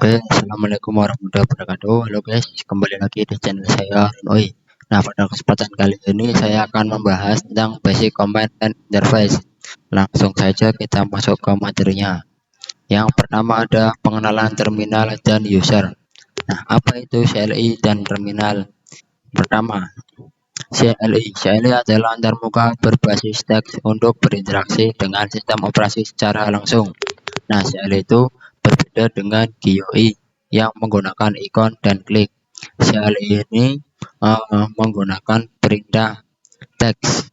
Oke, assalamualaikum warahmatullahi wabarakatuh. Halo guys, kembali lagi di channel saya Oi. Nah, pada kesempatan kali ini saya akan membahas tentang basic command and interface. Langsung saja kita masuk ke materinya. Yang pertama ada pengenalan terminal dan user. Nah, apa itu CLI dan terminal? Pertama, CLI adalah antarmuka berbasis teks untuk berinteraksi dengan sistem operasi secara langsung. Nah, CLI itu berbeda dengan GUI yang menggunakan ikon dan klik. CLI ini menggunakan perintah teks,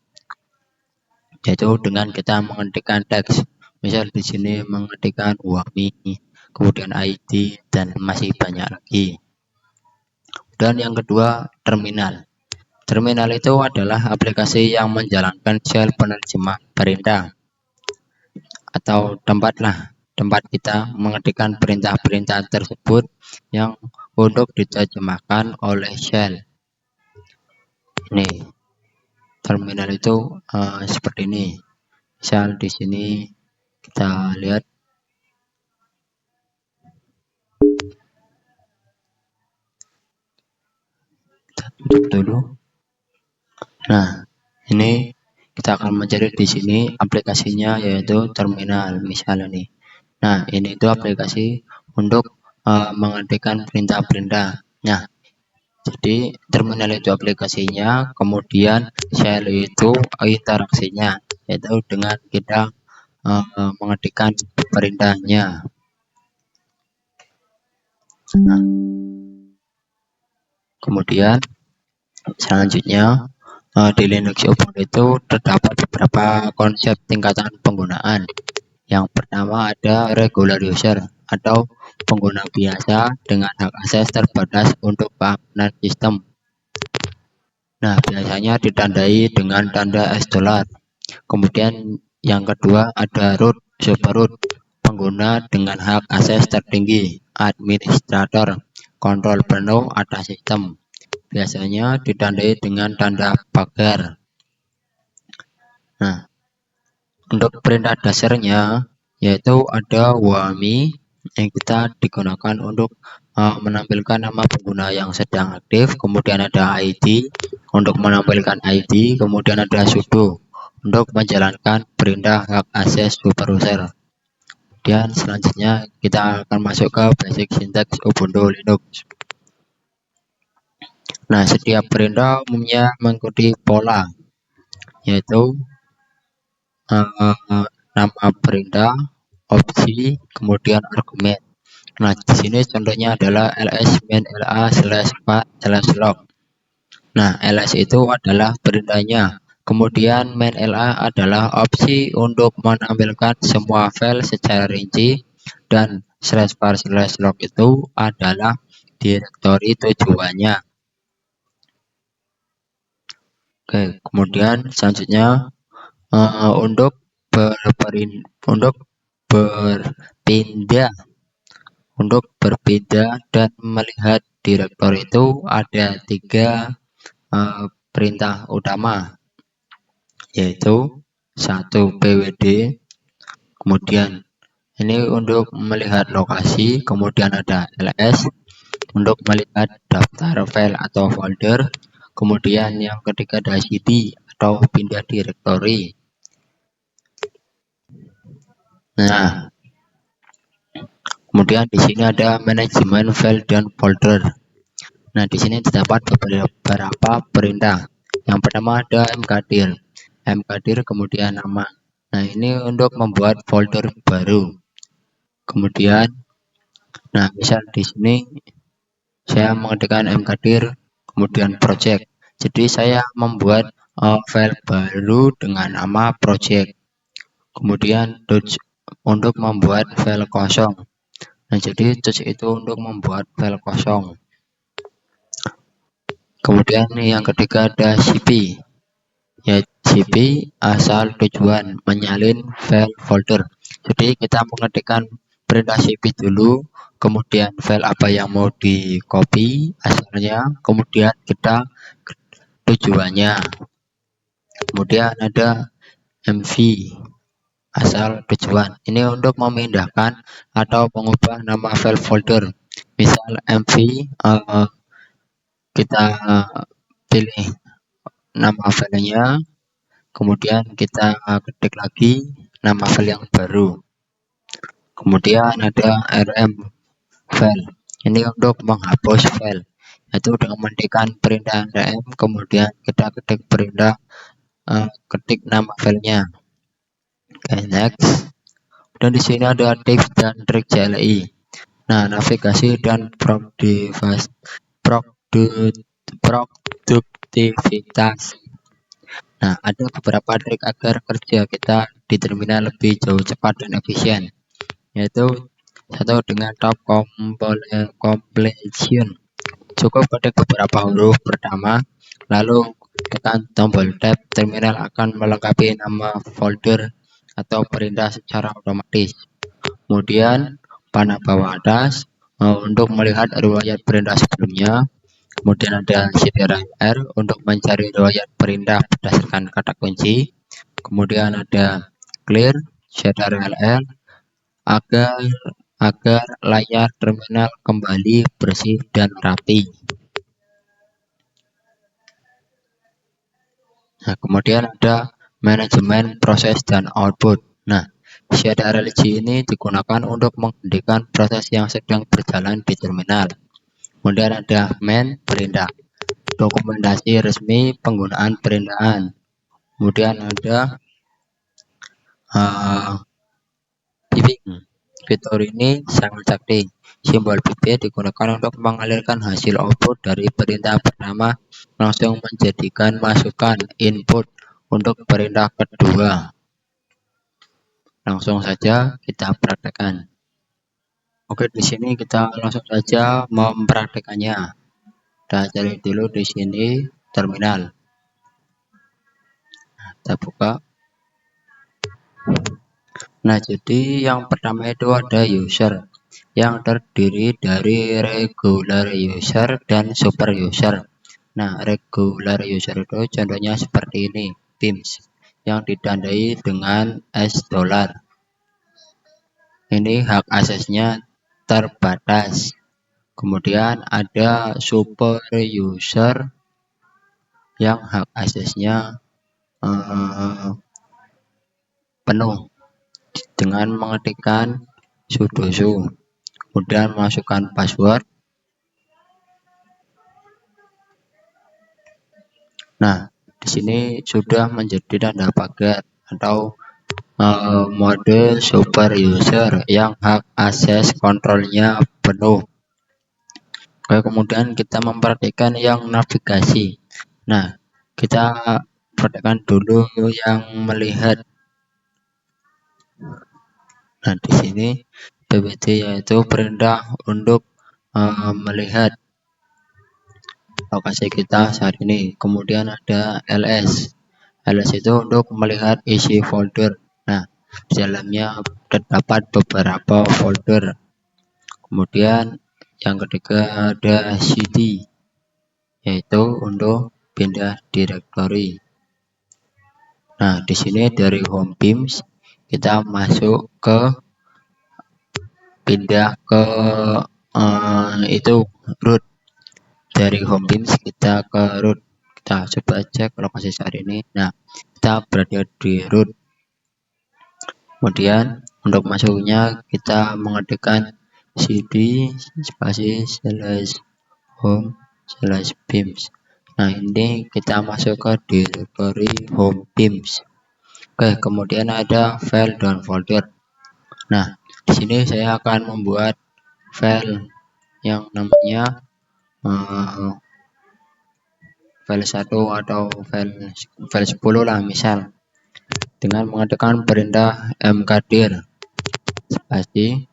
yaitu dengan kita mengetikkan teks. Misal di sini mengetikkan WAMI, kemudian ID, dan masih banyak lagi. Dan yang kedua, terminal. Terminal itu adalah aplikasi yang menjalankan shell penerjemah perintah atau tempat kita mengetikkan perintah-perintah tersebut yang untuk diterjemahkan oleh shell. Ini terminal itu seperti ini. Misal di sini kita lihat. Kita tutup dulu. Nah, ini kita akan mencari di sini aplikasinya, yaitu terminal misalnya nih. Nah, ini itu aplikasi untuk mengetikkan perintah-perintah. Nah, jadi terminal itu aplikasinya, kemudian shell itu interaksinya, yaitu dengan kita mengetikkan perintahnya. Nah, kemudian selanjutnya di Linux Ubuntu itu terdapat beberapa konsep tingkatan penggunaan. Yang pertama ada regular user atau pengguna biasa dengan hak akses terbatas untuk keamanan sistem. Nah, biasanya ditandai dengan tanda $. Kemudian yang kedua ada root, super root, pengguna dengan hak akses tertinggi, administrator, kontrol penuh atas sistem. Biasanya ditandai dengan tanda pagar. Nah, untuk perintah dasarnya yaitu ada WAMI yang kita digunakan untuk menampilkan nama pengguna yang sedang aktif, kemudian ada ID untuk menampilkan ID, kemudian ada sudo untuk menjalankan perintah hak akses super user. Dan selanjutnya kita akan masuk ke basic syntax Ubuntu Linux. Nah, setiap perintah umumnya mengikuti pola, yaitu nama perintah, opsi, kemudian argumen. Nah, di sini contohnya adalah ls main la/var/log. Nah, ls itu adalah perintahnya. Kemudian main la adalah opsi untuk menampilkan semua file secara rinci, dan /var/log itu adalah direktori tujuannya. Oke, kemudian selanjutnya untuk berpindah dan melihat direktori itu ada 3 perintah utama, yaitu 1 pwd, kemudian ini untuk melihat lokasi, kemudian ada ls untuk melihat daftar file atau folder, kemudian yang ketiga ada cd atau pindah direktori. Nah, kemudian di sini ada manajemen file dan folder. Nah, di sini terdapat beberapa perintah. Yang pertama ada mkdir kemudian nama. Nah, ini untuk membuat folder baru. Kemudian, nah misal di sini saya mengetikkan mkdir kemudian project. Jadi saya membuat file baru dengan nama project. Kemudian untuk membuat file kosong. Nah, jadi itu untuk membuat file kosong. Kemudian yang ketiga ada cp, ya cp asal tujuan menyalin file folder. Jadi kita mengetikkan perintah cp dulu, kemudian file apa yang mau di copy asalnya, kemudian kita tujuannya. Kemudian ada mv asal tujuan, ini untuk memindahkan atau mengubah nama file folder Misal MV, kita pilih nama filenya, kemudian kita ketik lagi nama file yang baru. Kemudian ada rm file, ini untuk menghapus file, yaitu dengan mengetikkan perintah rm, kemudian kita ketik perintah ketik nama filenya. Oke, next. Dan di sini ada tips dan trik CLI. Nah, navigasi dan produktivitas. Nah, ada beberapa trik agar kerja kita di terminal lebih jauh cepat dan efisien, yaitu satu, dengan top completion. Cukup ketik beberapa huruf pertama, lalu tekan tombol tab. Terminal akan melengkapi nama folder atau perintah secara otomatis. Kemudian panah bawah atas untuk melihat riwayat perintah sebelumnya. Kemudian ada CTRL-R untuk mencari riwayat perintah berdasarkan kata kunci. Kemudian ada clear CTRL-R agar layar terminal kembali bersih dan rapi. Nah, kemudian ada manajemen proses dan output. Nah, CTRL-G ini digunakan untuk menghentikan proses yang sedang berjalan di terminal. Kemudian ada main perintah, dokumentasi resmi penggunaan perintahan. Kemudian ada piping. Fitur ini sangat sakti. Simbol pip digunakan untuk mengalirkan hasil output dari perintah pertama langsung menjadikan masukan input untuk perintah kedua. Langsung saja kita praktekkan. Oke, di sini kita langsung saja mempraktekannya. Kita cari dulu di sini terminal. Nah, kita buka. Nah, jadi yang pertama itu ada user yang terdiri dari regular user dan super user. Nah, regular user itu contohnya seperti ini, Teams yang ditandai dengan $. Ini hak aksesnya terbatas. Kemudian ada super user yang hak aksesnya penuh dengan mengetikkan sudoku, kemudian masukkan password. Nah, di sini sudah menjadi tanda pagar atau mode super user yang hak akses kontrolnya penuh. Oke, kemudian kita memperhatikan yang navigasi. Nah, kita perhatikan dulu yang melihat. Nah, di sini PBT yaitu perintah untuk melihat lokasi kita saat ini. Kemudian ada ls. ls itu untuk melihat isi folder. Nah, di dalamnya terdapat beberapa folder. Kemudian yang ketiga ada cd, yaitu untuk pindah directory. Nah, di sini dari home Teams kita masuk ke pindah ke itu root. Dari home Teams kita ke root. Kita coba cek lokasi saat ini. Nah, kita berada di root. Kemudian untuk masuknya kita mengetikkan cd spasi /home/Teams. Nah, ini kita masuk ke directory home Teams. Oke, kemudian ada file dan folder. Nah, di sini saya akan membuat file yang namanya file 1 atau file 10 lah misal, dengan mengetikkan perintah mkdir spasi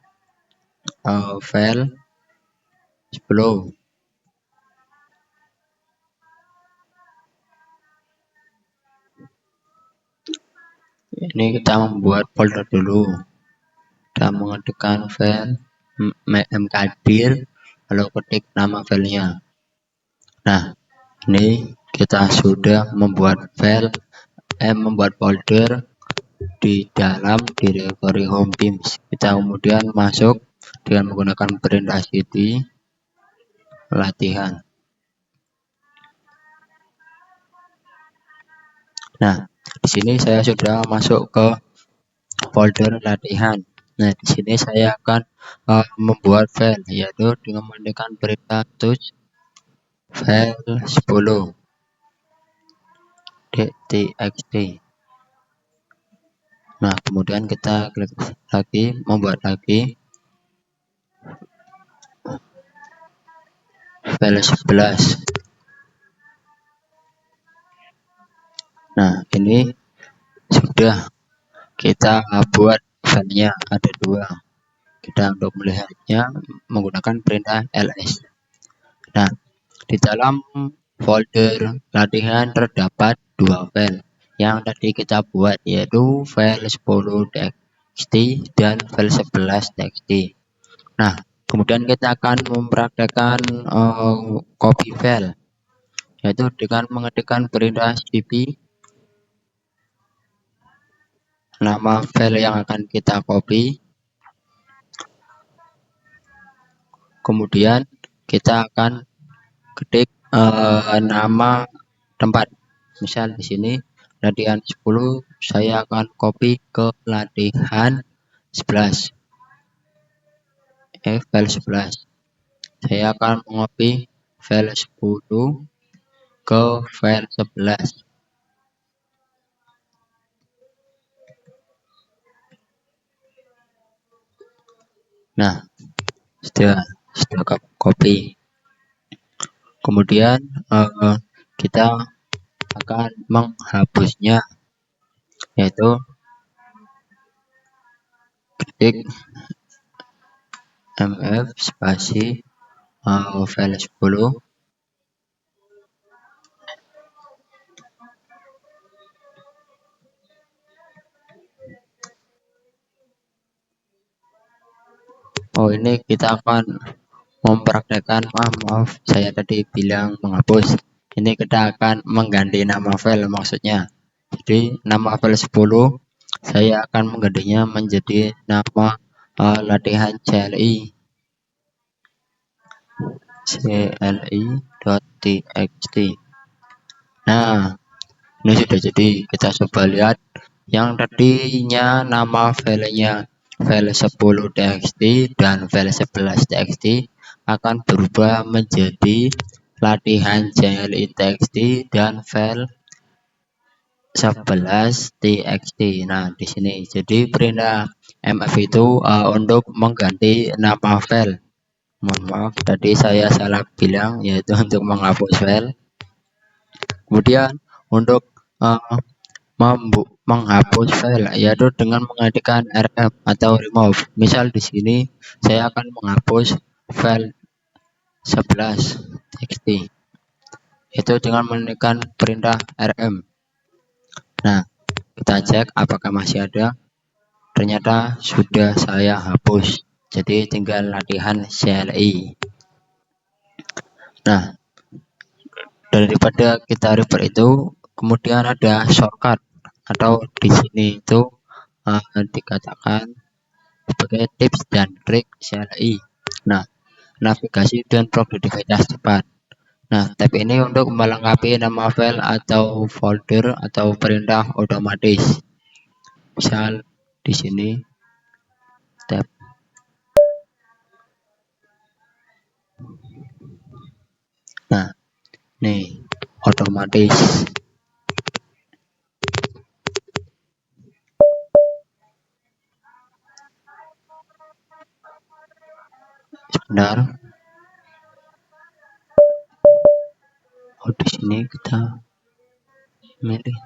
file 10. Ini kita membuat folder dulu. Kita mengetikkan file mkdir, lalu ketik nama filenya. Nah, ini kita sudah membuat file membuat folder di dalam directory home Teams. Kita kemudian masuk dengan menggunakan perintah cd latihan. Nah, di sini saya sudah masuk ke folder latihan. Nah, di sini saya akan membuat file, yaitu dengan menggunakan perintah touch file 10.txt. Nah, kemudian kita klik lagi, membuat lagi file 11. Nah, ini sudah kita buat filenya, ada dua. Kita untuk melihatnya menggunakan perintah ls. Nah, di dalam folder latihan terdapat dua file yang tadi kita buat, yaitu file 10.txt dan file 11.txt. Nah, kemudian kita akan mempraktekkan copy file, yaitu dengan mengetikkan perintah cp nama file yang akan kita copy, kemudian kita akan ketik nama tempat. Misal di sini latihan 10, saya akan copy ke latihan 11. File 11. Saya akan mengcopy file 10 ke file 11. Nah, sudah copy. Kemudian kita akan menghapusnya, yaitu ketik mf spasi file 10. Oh, ini kita akan mempraktekkan, maaf saya tadi bilang menghapus. Ini kita akan mengganti nama file maksudnya. Jadi nama file 10 saya akan menggantinya menjadi nama latihan cli.txt. Nah, ini sudah jadi. Kita coba lihat. Yang tadinya nama filenya file 10.txt dan file 11.txt akan berubah menjadi latihan cli.txt dan file 11.txt. Nah, di sini jadi perintah mf itu untuk mengganti nama file. Mohon maaf tadi saya salah bilang, yaitu untuk menghapus file. Kemudian untuk menghapus file, yaitu dengan mengetikkan rm atau remove. Misal di sini saya akan menghapus file 11.txt, itu dengan menekan perintah rm. Nah, kita cek apakah masih ada. Ternyata sudah saya hapus, jadi tinggal latihan cli. Nah, daripada kita revert itu, kemudian ada shortcut atau di sini itu dikatakan sebagai tips dan trik CLI. Nah, navigasi dan produktivitas cepat. Nah, tab ini untuk melengkapi nama file atau folder atau perintah otomatis. Misal di sini tab. Nah, nih otomatis. Sebentar. Oh, di sini kita milih.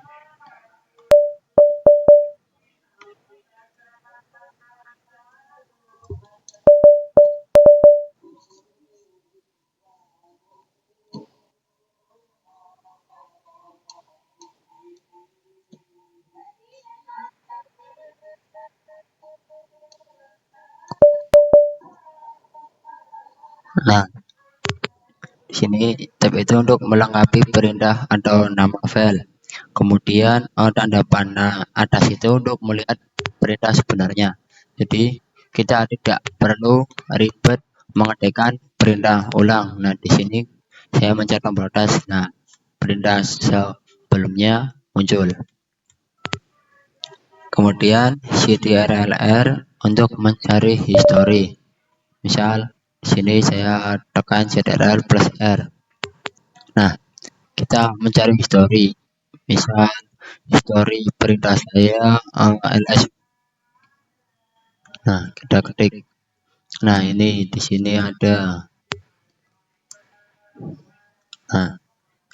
Nah, di sini tab itu untuk melengkapi perintah atau nama file. Kemudian tanda panah atas itu untuk melihat perintah sebenarnya. Jadi kita tidak perlu ribet mengetikkan perintah ulang. Nah, di sini saya mencet tombol tas. Nah, perintah sebelumnya muncul. Kemudian ctrl-r untuk mencari histori. Misal di sini saya tekan ctrl plus r. Nah, kita mencari histori. Misal histori perintah saya ls. Nah, kita ketik. Nah, ini di sini ada. Nah,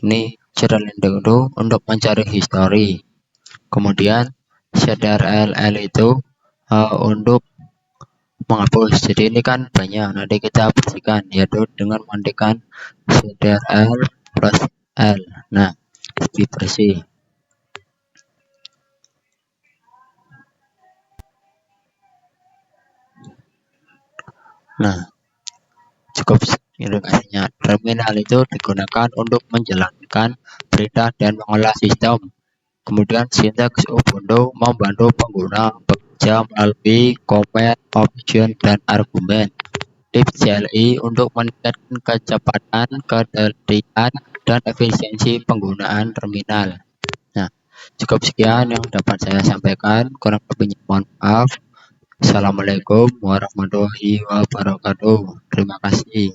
ini ctrl itu untuk mencari histori. Kemudian ctrl itu untuk menghapus. Jadi ini kan banyak, nanti kita bersihkan yaitu dengan mengetikkan ctrl plus l. Nah, jadi bersih. Nah, cukup indikasinya. Terminal itu digunakan untuk menjalankan perintah dan mengolah sistem. Kemudian sintaks Ubuntu membantu pengguna bekerja melalui command, option, dan argumen. Tips CLI untuk meningkatkan kecepatan, ketelitian, dan efisiensi penggunaan terminal. Nah, cukup sekian yang dapat saya sampaikan. Kurang lebihnya mohon maaf. Assalamualaikum warahmatullahi wabarakatuh. Terima kasih.